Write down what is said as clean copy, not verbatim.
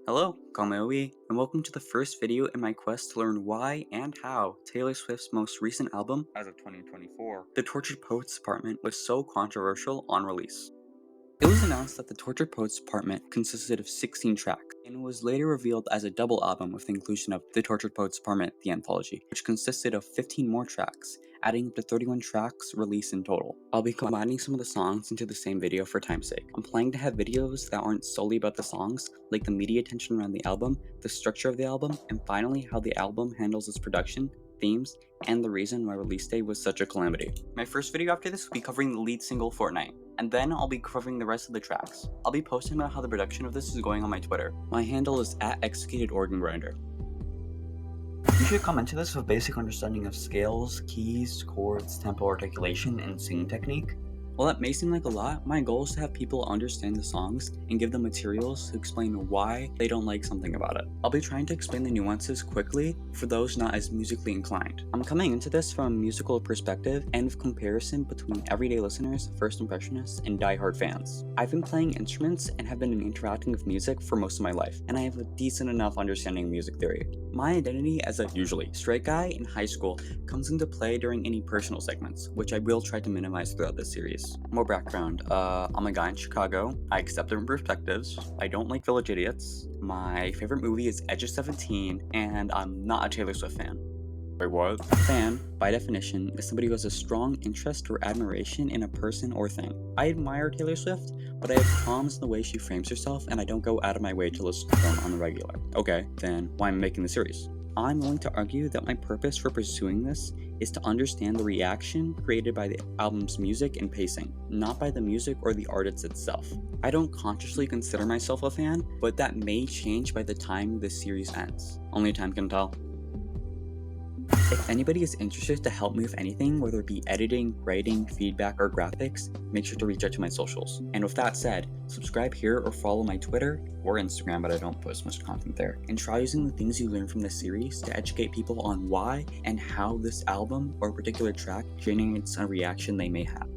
Hello, Kameoe, and welcome to the first video in my quest to learn why and how Taylor Swift's most recent album, as of 2024, The Tortured Poets Department, was so controversial on release. It was announced that The Tortured Poets Department consisted of 16 tracks, and was later revealed as a double album with the inclusion of The Tortured Poets Department, The Anthology, which consisted of 15 more tracks, adding up to 31 tracks released in total. I'll be combining some of the songs into the same video for time's sake. I'm planning to have videos that aren't solely about the songs, like the media attention around the album, the structure of the album, and finally how the album handles its production, themes, and the reason why release day was such a calamity. My first video after this will be covering the lead single Fortnite, and then I'll be covering the rest of the tracks. I'll be posting about how the production of this is going on my Twitter. My handle is @ExecutedOrganGrinder. You should come into this with a basic understanding of scales, keys, chords, tempo, articulation, and singing technique. While that may seem like a lot, my goal is to have people understand the songs and give them materials to explain why they don't like something about it. I'll be trying to explain the nuances quickly for those not as musically inclined. I'm coming into this from a musical perspective and with comparison between everyday listeners, first impressionists, and diehard fans. I've been playing instruments and have been interacting with music for most of my life, and I have a decent enough understanding of music theory. My identity as a usually straight guy in high school comes into play during any personal segments, which I will try to minimize throughout this series. More background, I'm a guy in Chicago, I accept different perspectives, I don't like Village Idiots, my favorite movie is Edge of 17, and I'm not a Taylor Swift fan. Wait, what? A fan, by definition, is somebody who has a strong interest or admiration in a person or thing. I admire Taylor Swift, but I have problems in the way she frames herself, and I don't go out of my way to listen to them on the regular. Okay, then why am I making the series? I'm willing to argue that my purpose for pursuing this is to understand the reaction created by the album's music and pacing, not by the music or the artist itself. I don't consciously consider myself a fan, but that may change by the time this series ends. Only time can tell. If anybody is interested to help me with anything, whether it be editing, writing, feedback, or graphics, make sure to reach out to my socials. And with that said, subscribe here or follow my Twitter or Instagram, but I don't post much content there. And try using the things you learn from this series to educate people on why and how this album or particular track generates a reaction they may have.